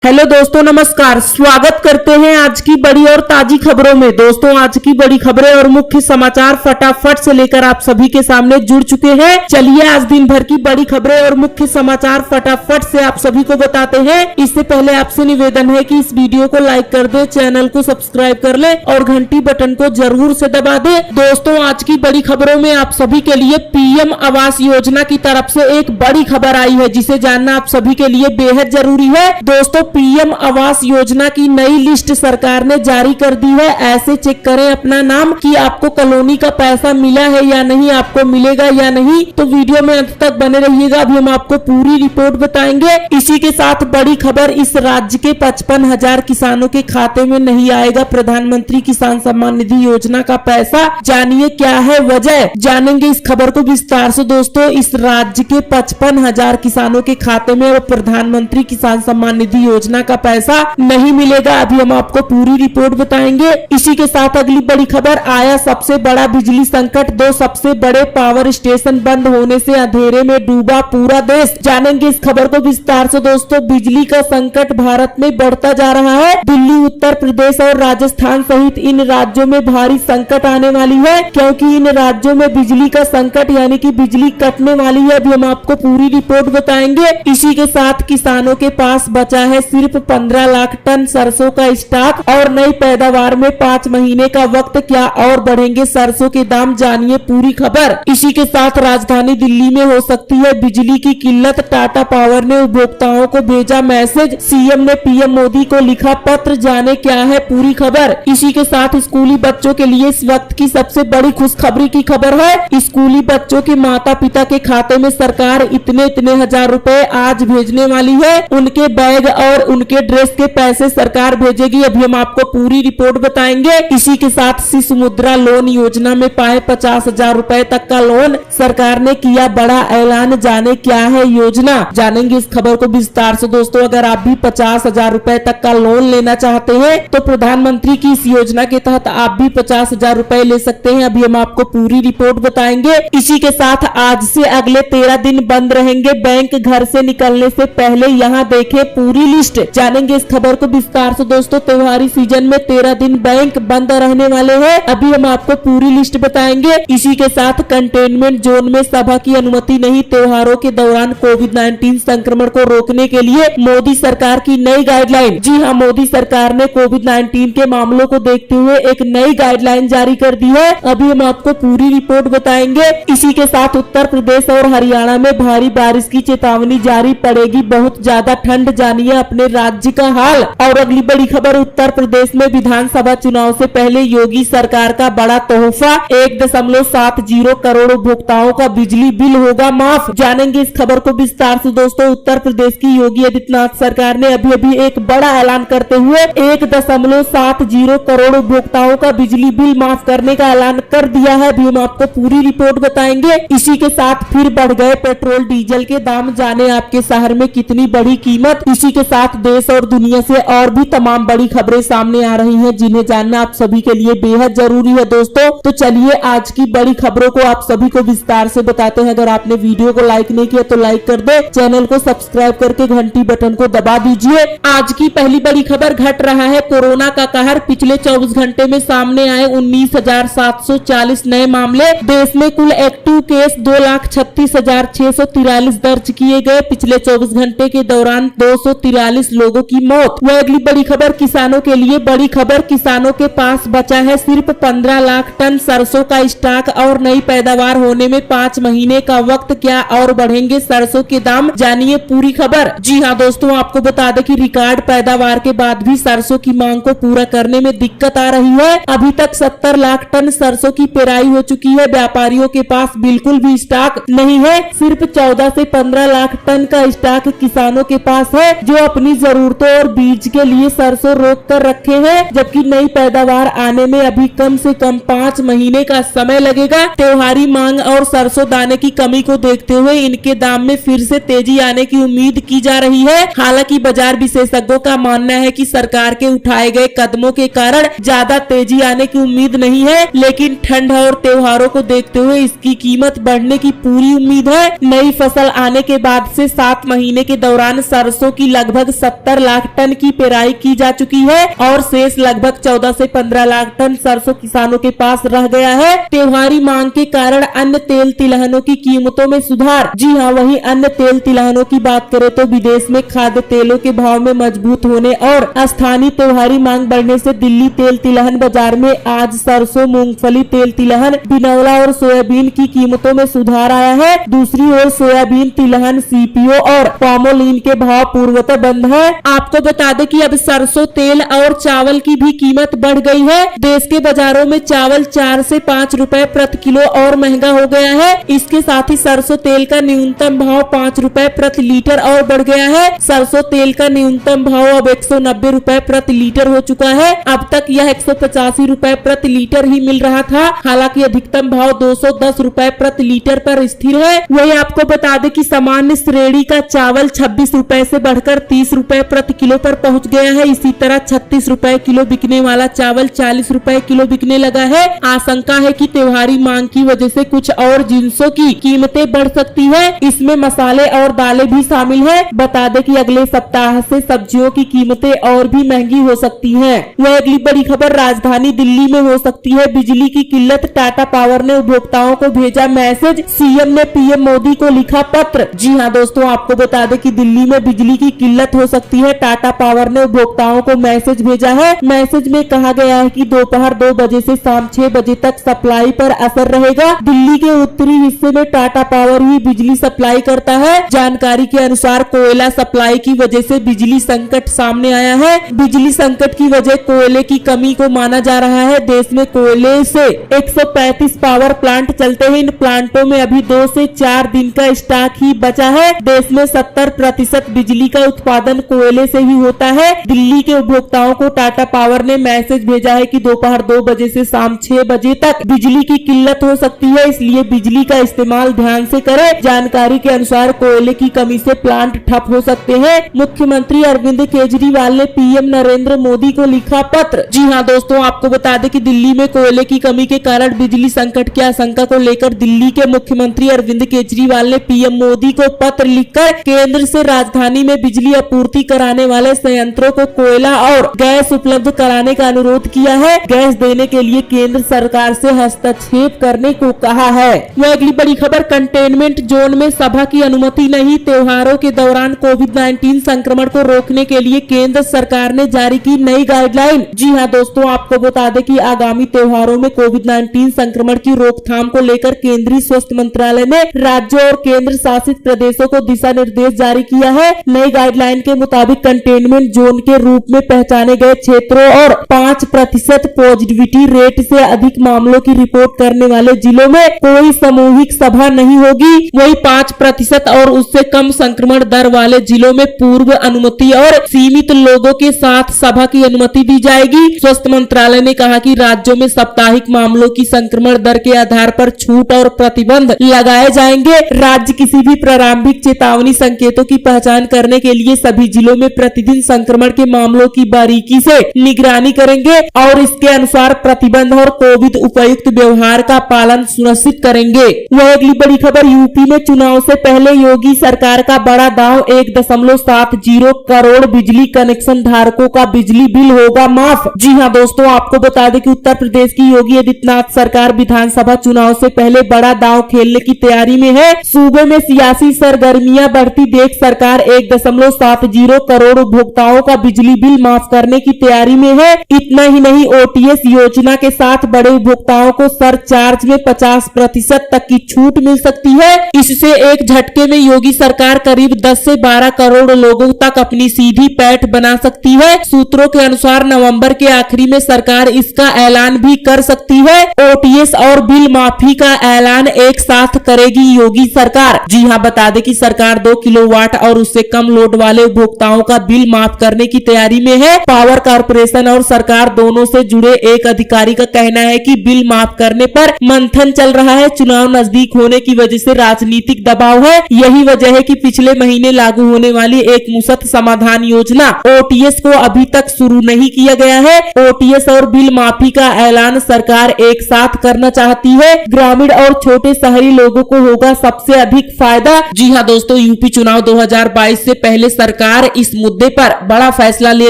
Hello दोस्तों, नमस्कार। स्वागत करते हैं आज की बड़ी और ताजी खबरों में। दोस्तों, आज की बड़ी खबरें और मुख्य समाचार फटाफट से लेकर आप सभी के सामने जुड़ चुके हैं। चलिए आज दिन भर की बड़ी खबरें और मुख्य समाचार फटाफट से आप सभी को बताते हैं। इससे पहले आपसे निवेदन है कि इस वीडियो को लाइक कर दे, चैनल को सब्सक्राइब कर ले और घंटी बटन को जरूर से दबा दे। दोस्तों, आज की बड़ी खबरों में आप सभी के लिए पीएम आवास योजना की तरफ से एक बड़ी खबर आई है, जिसे जानना आप सभी के लिए बेहद जरूरी है। दोस्तों, पीएम आवास योजना की नई लिस्ट सरकार ने जारी कर दी है। ऐसे चेक करें अपना नाम कि आपको कॉलोनी का पैसा मिला है या नहीं, आपको मिलेगा या नहीं। तो वीडियो में अंत तक बने रहिएगा, अभी हम आपको पूरी रिपोर्ट बताएंगे। इसी के साथ बड़ी खबर, इस राज्य के 55,000 किसानों के खाते में नहीं आएगा प्रधानमंत्री किसान सम्मान निधि योजना का पैसा। जानिए क्या है वजह, जानेंगे इस खबर को विस्तार से। दोस्तों, इस राज्य के 55,000 किसानों के खाते में प्रधानमंत्री किसान सम्मान निधि योजना का पैसा नहीं मिलेगा। अभी हम आपको पूरी रिपोर्ट बताएंगे। इसी के साथ अगली बड़ी खबर, आया सबसे बड़ा बिजली संकट, 2 सबसे बड़े पावर स्टेशन बंद होने से अंधेरे में डूबा पूरा देश। जानेंगे इस खबर को विस्तार से। दोस्तों, बिजली का संकट भारत में बढ़ता जा रहा है। दिल्ली, उत्तर प्रदेश और राजस्थान सहित इन राज्यों में भारी संकट आने वाली है, क्योंकि इन राज्यों में बिजली का संकट यानी कि बिजली कटने वाली है। अभी हम आपको पूरी रिपोर्ट बताएंगे। इसी के साथ किसानों के पास बचा है सिर्फ 15 लाख टन सरसों का स्टॉक और नई पैदावार में 5 महीने का वक्त। क्या और बढ़ेंगे सरसों के दाम, जानिए पूरी खबर। इसी के साथ राजधानी दिल्ली में हो सकती है बिजली की किल्लत, टाटा पावर ने उपभोक्ताओं को भेजा मैसेज, सीएम ने पीएम मोदी को लिखा पत्र, जाने क्या है पूरी खबर। इसी के साथ स्कूली बच्चों के लिए इस वक्त की सबसे बड़ी खुशखबरी की खबर है। स्कूली बच्चों के माता पिता के खाते में सरकार इतने हजार रुपए आज भेजने वाली है। उनके बैग और उनके ड्रेस के पैसे सरकार भेजेगी। अभी हम आपको पूरी रिपोर्ट बताएंगे। इसी के साथ शिशु मुद्रा लोन योजना में पाए 50,000 रुपए तक का लोन, सरकार ने किया बड़ा ऐलान, जाने क्या है योजना। जानेंगे इस खबर को विस्तार से। दोस्तों, अगर आप भी 50,000 रुपए तक का लोन लेना चाहते हैं तो प्रधानमंत्री की इस योजना के तहत आप भी 50,000 रुपए ले सकते हैं। अभी हम आपको पूरी रिपोर्ट बताएंगे। इसी के साथ आज से अगले 13 दिन बंद रहेंगे बैंक। घर से निकलने से पहले यहाँ देखें पूरी लिस्ट। जानेंगे इस खबर को विस्तार से। दोस्तों, त्योहारी सीजन में 13 दिन बैंक बंद रहने वाले हैं। अभी हम आपको पूरी लिस्ट बताएंगे। इसी के साथ कंटेनमेंट जोन में सभा की अनुमति नहीं, त्योहारों के दौरान कोविड-19 संक्रमण को रोकने के लिए मोदी सरकार की नई गाइडलाइन। जी हां, मोदी सरकार ने कोविड-19 के मामलों को देखते हुए एक नई गाइडलाइन जारी कर दी है। अभी हम आपको पूरी रिपोर्ट बताएंगे। इसी के साथ उत्तर प्रदेश और हरियाणा में भारी बारिश की चेतावनी जारी, पड़ेगी बहुत ज्यादा ठंड, जानिए अपने राज्य का हाल। और अगली बड़ी खबर, उत्तर प्रदेश में विधानसभा चुनाव से पहले योगी सरकार का बड़ा तोहफा, 1.70 करोड़ उपभोक्ताओं का बिजली बिल होगा माफ। जानेंगे इस खबर को विस्तार से। दोस्तों, उत्तर प्रदेश की योगी आदित्यनाथ सरकार ने अभी एक बड़ा ऐलान करते हुए 1.70 करोड़ उपभोक्ताओं का बिजली बिल माफ करने का ऐलान कर दिया है। अभी हम आपको पूरी रिपोर्ट बताएंगे। इसी के साथ फिर बढ़ गए पेट्रोल डीजल के दाम, जाने आपके शहर में कितनी बड़ी कीमत। इसी के साथ देश और दुनिया से और भी तमाम बड़ी खबरें सामने आ रही हैं, जिन्हें जानना आप सभी के लिए बेहद जरूरी है। दोस्तों, तो चलिए आज की बड़ी खबरों को आप सभी को विस्तार से बताते हैं। अगर आपने वीडियो को लाइक नहीं किया तो लाइक कर दे, चैनल को सब्सक्राइब करके घंटी बटन को दबा दीजिए। आज की पहली बड़ी खबर, घट रहा है कोरोना का कहर, पिछले 24 घंटे में सामने आए 19,740 नए मामले। देश में कुल एक्टिव केस 2,36,643 दर्ज किए गए। पिछले 24 घंटे के दौरान 243 लोगों की मौत। वह अगली बड़ी खबर, किसानों के लिए बड़ी खबर, किसानों के पास बचा है सिर्फ 15 लाख टन सरसों का स्टॉक और नई पैदावार होने में 5 महीने का वक्त। क्या और बढ़ेंगे सरसों के दाम, जानिए पूरी खबर। जी हां दोस्तों, आपको बता दें कि रिकॉर्ड पैदावार के बाद भी सरसों की मांग को पूरा करने में दिक्कत आ रही है। अभी तक 70 लाख टन सरसों की पेराई हो चुकी है। व्यापारियों के पास बिल्कुल भी स्टॉक नहीं है। सिर्फ 14 से 15 लाख टन का स्टॉक किसानों के पास है, जो अपनी जरूरतों और बीज के लिए सरसों रोक कर रखे हैं, जबकि नई पैदावार आने में अभी कम से कम 5 महीने का समय लगेगा। त्योहारी मांग और सरसों दाने की कमी को देखते हुए इनके दाम में फिर से तेजी आने की उम्मीद की जा रही है। हालांकि बाजार विशेषज्ञों का मानना है कि सरकार के उठाए गए कदमों के कारण ज्यादा तेजी आने की उम्मीद नहीं है, लेकिन ठंड और त्योहारों को देखते हुए इसकी कीमत बढ़ने की पूरी उम्मीद है। नई फसल आने के बाद से 7 महीने के दौरान सरसों की लगभग 70 लाख टन की पेराई की जा चुकी है और शेष लगभग 14 से 15 लाख टन सरसों किसानों के पास रह गया है। त्योहारी मांग के कारण अन्य तेल तिलहनों की कीमतों में सुधार। जी हाँ, वहीं अन्य तेल तिलहनों की बात करें तो विदेश में खाद्य तेलों के भाव में मजबूत होने और स्थानीय त्योहारी मांग बढ़ने से दिल्ली तेल तिलहन बाजार में आज सरसों, मूंगफली, तेल तिलहन, बिनौला और सोयाबीन की कीमतों में सुधार आया है। दूसरी ओर सोयाबीन, तिलहन, सीपीओ और पामोलिन के भाव पूर्वतः बंद है। आपको बता दें कि अब सरसों तेल और चावल की भी कीमत बढ़ गई है। देश के बाजारों में चावल 4 से 5 रुपए प्रति किलो और महंगा हो गया है। इसके साथ ही सरसों तेल का न्यूनतम भाव 5 रुपए प्रति लीटर और बढ़ गया है। सरसों तेल का न्यूनतम भाव अब 190 रुपए प्रति लीटर हो चुका है। अब तक यह 185 रुपए प्रति लीटर ही मिल रहा था। हालांकि अधिकतम भाव 210 रुपए प्रति लीटर पर स्थिर है। वही आपको बता दें कि सामान्य श्रेणी का चावल 26 रुपए से बढ़कर 30 रुपए प्रति किलो पर पहुंच गया है। इसी तरह 36 रुपए किलो बिकने वाला चावल 40 रुपए किलो बिकने लगा है। आशंका है कि त्योहारी मांग की वजह से कुछ और जिंसों की कीमतें बढ़ सकती है। इसमें मसाले और दालें भी शामिल है। बता दें कि अगले सप्ताह से सब्जियों की कीमतें और भी महंगी हो सकती हैं। वह अगली बड़ी खबर राजधानी दिल्ली में हो सकती है बिजली की किल्लत। टाटा पावर ने उपभोक्ताओं को भेजा मैसेज। सीएम ने पीएम मोदी को लिखा पत्र। जी हाँ दोस्तों, आपको बता दें कि दिल्ली में बिजली की किल्लत हो सकती है। टाटा पावर ने उपभोक्ताओं को मैसेज भेजा है। मैसेज में कहा गया है कि दोपहर 2 बजे से शाम 6 बजे तक सप्लाई पर असर रहेगा। दिल्ली के उत्तरी हिस्से में टाटा पावर ही बिजली सप्लाई करता है। जानकारी के अनुसार कोयला सप्लाई की वजह से बिजली संकट सामने आया है। बिजली संकट की वजह कोयले की कमी को माना जा रहा है। देश में कोयले से 135 पावर प्लांट चलते हैं। इन प्लांटों में अभी 2 से 4 दिन का स्टॉक ही बचा है। देश में 70% बिजली का उत्पादन कोयले से ही होता है। दिल्ली के उपभोक्ताओं को टाटा पावर ने मैसेज भेजा है कि दोपहर 2 बजे से शाम 6 बजे तक बिजली की किल्लत हो सकती है, इसलिए बिजली का इस्तेमाल ध्यान से करें। जानकारी के अनुसार कोयले की कमी से प्लांट ठप हो सकते हैं। मुख्यमंत्री अरविंद केजरीवाल ने पीएम नरेंद्र मोदी को लिखा पत्र। जी हाँ दोस्तों, आपको बता दें कि दिल्ली में कोयले की कमी के कारण बिजली संकट की आशंका को लेकर दिल्ली के मुख्यमंत्री अरविंद केजरीवाल ने पीएम मोदी को पत्र लिखकर केंद्र से राजधानी में बिजली आपूर्ति कराने वाले संयंत्रों को कोयला और गैस उपलब्ध कराने का अनुरोध किया है। गैस देने के लिए केंद्र सरकार से हस्तक्षेप करने को कहा है। वह अगली बड़ी खबर कंटेनमेंट जोन में सभा की अनुमति नहीं। त्योहारों के दौरान कोविड-19 संक्रमण को रोकने के लिए केंद्र सरकार ने जारी की नई गाइडलाइन। जी हाँ दोस्तों, आपको बता दें कि आगामी त्योहारों में कोविड-19 संक्रमण की रोकथाम को लेकर केंद्रीय स्वास्थ्य मंत्रालय ने राज्यों और केंद्र शासित प्रदेशों को दिशा निर्देश जारी किया है। नई गाइडलाइन के मुताबिक कंटेनमेंट जोन के रूप में पहचाने गए क्षेत्रों और 5% पॉजिटिविटी रेट से अधिक मामलों की रिपोर्ट करने वाले जिलों में कोई सामूहिक सभा नहीं होगी। वही 5% और उससे कम संक्रमण दर वाले जिलों में पूर्व अनुमति और सीमित लोगों के साथ सभा की अनुमति दी जाएगी। स्वास्थ्य मंत्रालय ने कहा कि राज्यों में साप्ताहिक मामलों की संक्रमण दर के आधार पर छूट और प्रतिबंध लगाए जाएंगे। राज्य किसी भी प्रारंभिक चेतावनी संकेतों की पहचान करने के लिए सभी जिलों में प्रतिदिन संक्रमण के मामलों की बारीकी से निगरानी करेंगे और इसके अनुसार प्रतिबंध और कोविड उपयुक्त व्यवहार का पालन सुनिश्चित करेंगे। वह अगली बड़ी खबर यूपी में चुनाव से पहले योगी सरकार का बड़ा दाव। 1.70 करोड़ बिजली कनेक्शन धारकों का बिजली बिल होगा माफ। जी हाँ दोस्तों, आपको बता दें कि उत्तर प्रदेश की योगी आदित्यनाथ सरकार विधानसभा चुनाव से पहले बड़ा दाव खेलने की तैयारी में है। सूबे में सियासी सरगर्मियां बढ़ती देख सरकार 1.70 करोड़ उपभोक्ताओं का बिजली बिल माफ करने की तैयारी में है। इतना ही नहीं, ओटीएस योजना के साथ बड़े उपभोक्ताओं को सरचार्ज में 50% तक की छूट मिल सकती है। इससे एक झटके में योगी सरकार करीब 10 से 12 करोड़ लोगों तक अपनी सीधी पैठ बना सकती है। सूत्रों के अनुसार नवंबर के आखिरी में सरकार इसका ऐलान भी कर सकती है। ओटीएस और बिल माफी का ऐलान एक साथ करेगी योगी सरकार। जी हाँ, बता दें कि सरकार 2 किलोवाट और उससे कम लोड वाले उपभोक्ताओं का बिल माफ करने की तैयारी में है। पावर कॉर्पोरेशन और सरकार दोनों से जुड़े एक अधिकारी का कहना है कि बिल माफ करने पर मंथन चल रहा है। चुनाव नजदीक होने की वजह से राजनीतिक दबाव है। यही वजह है कि पिछले महीने लागू होने वाली एक मुश्त समाधान योजना ओटीएस को अभी तक शुरू नहीं किया गया है। ओटीएस और बिल माफी का ऐलान सरकार एक साथ करना चाहती है। ग्रामीण और छोटे शहरी लोगों को होगा सबसे अधिक फायदा। जी हाँ दोस्तों, यूपी चुनाव 2022 से पहले सरकार सरकार इस मुद्दे पर बड़ा फैसला ले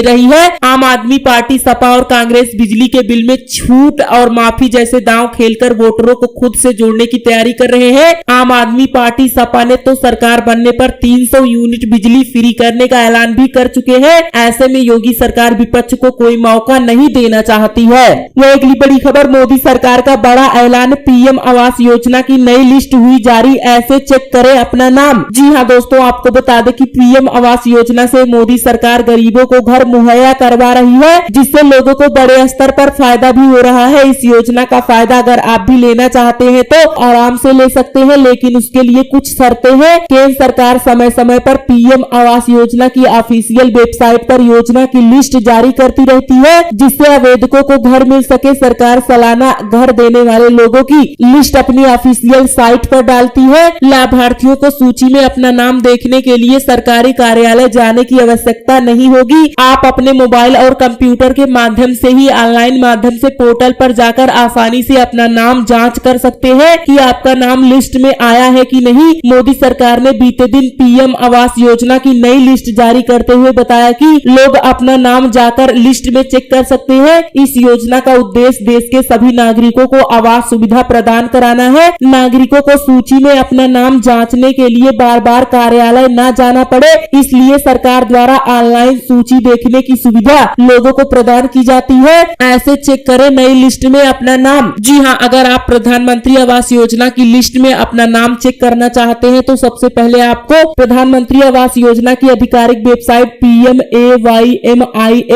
रही है। आम आदमी पार्टी, सपा और कांग्रेस बिजली के बिल में छूट और माफी जैसे दांव खेलकर वोटरों को खुद से जोड़ने की तैयारी कर रहे हैं। आम आदमी पार्टी, सपा ने तो सरकार बनने पर 300 यूनिट बिजली फ्री करने का ऐलान भी कर चुके हैं। ऐसे में योगी सरकार विपक्ष को कोई मौका नहीं देना चाहती है। वह अगली बड़ी खबर, मोदी सरकार का बड़ा ऐलान, पीएम आवास योजना की नई लिस्ट हुई जारी, ऐसे चेक करें अपना नाम। जी हां दोस्तों, आपको बता दें कि पीएम आवास योजना से मोदी सरकार गरीबों को घर मुहैया करवा रही है, जिससे लोगों को बड़े स्तर पर फायदा भी हो रहा है। इस योजना का फायदा अगर आप भी लेना चाहते हैं तो आराम से ले सकते हैं, लेकिन उसके लिए कुछ शर्तें हैं। केंद्र सरकार समय समय पर पीएम आवास योजना की ऑफिशियल वेबसाइट पर योजना की लिस्ट जारी करती रहती है, जिससे आवेदकों को घर मिल सके। सरकार सालाना घर देने वाले लोगों की लिस्ट अपनी ऑफिशियल साइट पर डालती है। लाभार्थियों को सूची में अपना नाम देखने के लिए सरकारी कार्यालय जाने की आवश्यकता नहीं होगी। आप अपने मोबाइल और कंप्यूटर के माध्यम से ही ऑनलाइन माध्यम से पोर्टल पर जाकर आसानी से अपना नाम जांच कर सकते हैं कि आपका नाम लिस्ट में आया है कि नहीं। मोदी सरकार ने बीते दिन पीएम आवास योजना की नई लिस्ट जारी करते हुए बताया कि लोग अपना नाम जाकर लिस्ट में चेक कर सकते हैं। इस योजना का उद्देश्य देश के सभी नागरिकों को आवास सुविधा प्रदान कराना है। नागरिकों को सूची में अपना नाम जांचने के लिए बार बार कार्यालय न जाना पड़े, इसलिए सरकार द्वारा ऑनलाइन सूची देखने की सुविधा लोगों को प्रदान की जाती है। ऐसे चेक करें नई लिस्ट में अपना नाम। जी हाँ, अगर आप प्रधानमंत्री आवास योजना की लिस्ट में अपना नाम चेक करना चाहते हैं तो सबसे पहले आपको प्रधानमंत्री आवास योजना की आधिकारिक वेबसाइट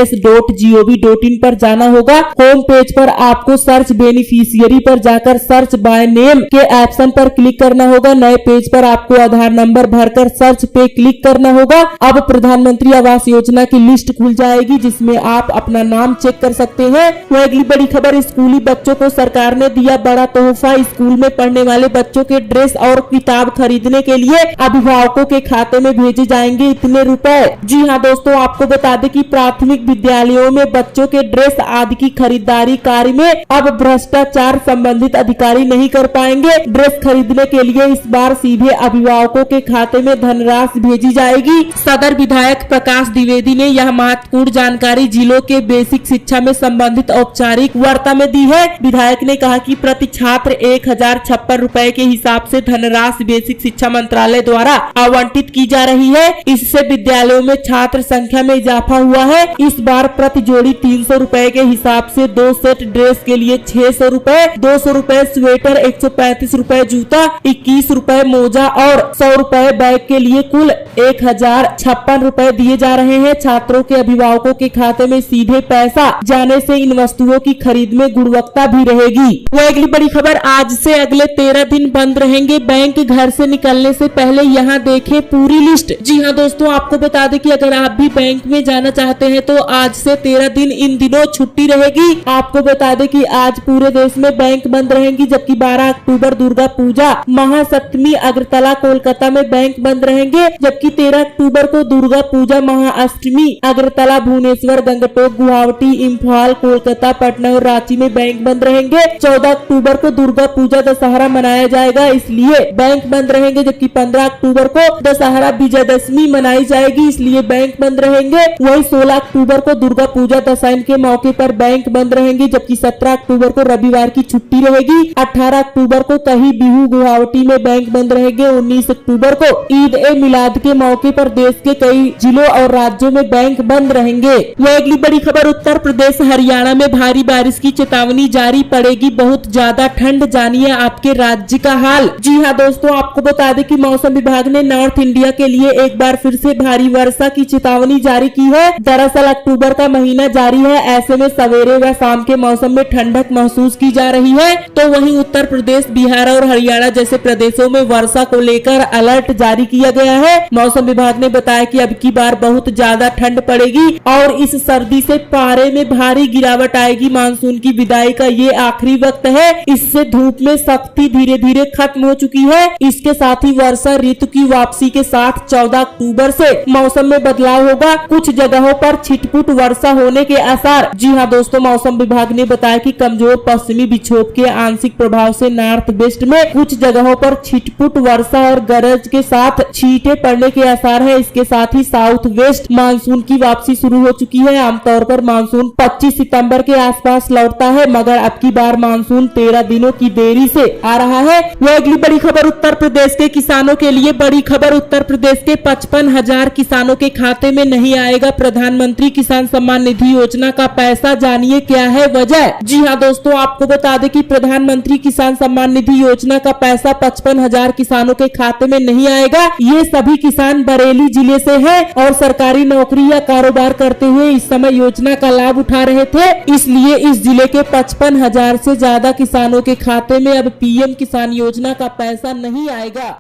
pmaymis.gov.in पर जाना होगा। होम पेज पर आपको सर्च बेनिफिशियरी पर जाकर सर्च बाय नेम के ऑप्शन पर क्लिक करना होगा। नए पेज पर आपको आधार नंबर भरकर सर्च पे क्लिक करना होगा। अब प्रधानमंत्री आवास योजना की लिस्ट खुल जाएगी, जिसमें आप अपना नाम चेक कर सकते हैं। वह अगली बड़ी खबर, स्कूली बच्चों को सरकार ने दिया बड़ा तोहफा। स्कूल में पढ़ने वाले बच्चों के ड्रेस और किताब खरीदने के लिए अभिभावकों के खाते में भेजे जाएंगे इतने रुपए। जी हाँ दोस्तों, आपको बता दें कि प्राथमिक विद्यालयों में बच्चों के ड्रेस आदि की खरीदारी कार्य में अब भ्रष्टाचार संबंधित अधिकारी नहीं कर पाएंगे। ड्रेस खरीदने के लिए इस बार सीधे अभिभावकों के खाते में धनराशि भेजी जाएगी। सदर विधायक प्रकाश द्विवेदी ने यह महत्वपूर्ण जानकारी जिलों के बेसिक शिक्षा में संबंधित औपचारिक वार्ता में दी है। विधायक ने कहा कि प्रति छात्र 1056 रुपए के हिसाब से धनराशि बेसिक शिक्षा मंत्रालय द्वारा आवंटित की जा रही है। इससे विद्यालयों में छात्र संख्या में इजाफा हुआ है। इस बार प्रति जोड़ी 300 रुपए के हिसाब से 2 सेट ड्रेस के लिए 600 रुपए, 200 रुपए स्वेटर, 135 रुपए जूता, 21 रुपए मोजा और 100 रुपए बैग के लिए कुल 1056 रुपए दिए जा रहे हैं। छात्रों के अभिभावकों के खाते में सीधे पैसा जाने से इन वस्तुओं की खरीद में गुणवत्ता भी रहेगी। वह अगली बड़ी खबर, आज से अगले 13 दिन बंद रहेंगे बैंक। घर से निकलने से पहले यहाँ देखें पूरी लिस्ट। जी हाँ दोस्तों, आपको बता दें कि अगर आप भी बैंक में जाना चाहते हैं तो आज से 13 दिन इन दिनों छुट्टी रहेगी। आपको बता दें कि आज पूरे देश में बैंक बंद रहेंगी, जबकि 12 अक्टूबर दुर्गा पूजा, महासप्तमी अगरतला कोलकाता में बैंक बंद रहेंगे, जबकि 13 अक्टूबर को दुर्गा पूजा, महाअष्टमी अगरतला, भुवनेश्वर, गंगटोक, गुवाहाटी, इम्फाल, कोलकाता, पटना और रांची में बैंक बंद रहेंगे। 14 अक्टूबर को दुर्गा पूजा, दशहरा मनाया जाएगा, इसलिए बैंक बंद रहेंगे, जबकि 15 अक्टूबर को दशहरा विजयदशमी मनाई जाएगी, इसलिए बैंक बंद रहेंगे। वही 16 अक्टूबर को दुर्गा पूजा दशहरा के मौके पर बैंक बंद रहेंगे, जबकि 17 अक्टूबर को रविवार की छुट्टी रहेगी। 18 अक्टूबर को कहीं बिहू, गुवाहाटी में बैंक बंद रहेंगे। 19 अक्टूबर को ईद ए मिलाद के मौके पर देश के कई जिलों और राज्यों में बैंक बंद रहेंगे। वह अगली बड़ी खबर, उत्तर प्रदेश, हरियाणा में भारी बारिश की चेतावनी जारी, पड़ेगी बहुत ज्यादा ठंड, जानिए आपके राज्य का हाल। जी हाँ दोस्तों, आपको बता दें कि मौसम विभाग ने नॉर्थ इंडिया के लिए एक बार फिर से भारी वर्षा की चेतावनी जारी की है। दरअसल अक्टूबर का महीना जारी है, ऐसे में सवेरे व शाम के मौसम में ठंडक महसूस की जा रही है। तो वहीं उत्तर प्रदेश, बिहार और हरियाणा जैसे प्रदेशों में वर्षा को लेकर अलर्ट जारी किया गया है। मौसम विभाग ने बताया कि अब की बार बहुत ज्यादा ठंड पड़ेगी और इस सर्दी से पारे में भारी गिरावट आएगी। मानसून की विदाई का ये आखिरी वक्त है, इससे धूप में सख्ती धीरे धीरे खत्म हो चुकी है। इसके साथ ही वर्षा ऋतु की वापसी के साथ 14 अक्टूबर से मौसम में बदलाव होगा। कुछ जगहों पर छिटपुट वर्षा होने के आसार। जी हाँ दोस्तों, मौसम विभाग ने बताया कि कमजोर पश्चिमी विक्षोभ के आंशिक प्रभाव से नॉर्थ वेस्ट में कुछ जगहों पर छिटपुट वर्षा और गरज के साथ छींटे पड़ने के आसार है। इसके के साथ ही साउथ वेस्ट मानसून की वापसी शुरू हो चुकी है। आमतौर पर मानसून 25 सितंबर के आसपास लौटता है, मगर अब की बार मानसून 13 दिनों की देरी से आ रहा है। वह अगली बड़ी खबर उत्तर प्रदेश के किसानों के लिए बड़ी खबर। उत्तर प्रदेश के 55,000 किसानों के खाते में नहीं आएगा प्रधानमंत्री किसान सम्मान निधि योजना का पैसा। जानिए क्या है वजह। जी हाँ दोस्तों, आपको बता दें कि प्रधानमंत्री किसान सम्मान निधि योजना का पैसा 55,000 किसानों के खाते में नहीं आएगा। ये सभी किसान बरेली जिले से हैं और सरकारी नौकरी या कारोबार करते हुए इस समय योजना का लाभ उठा रहे थे। इसलिए इस जिले के 55,000 से ज्यादा किसानों के खाते में अब पीएम किसान योजना का पैसा नहीं आएगा।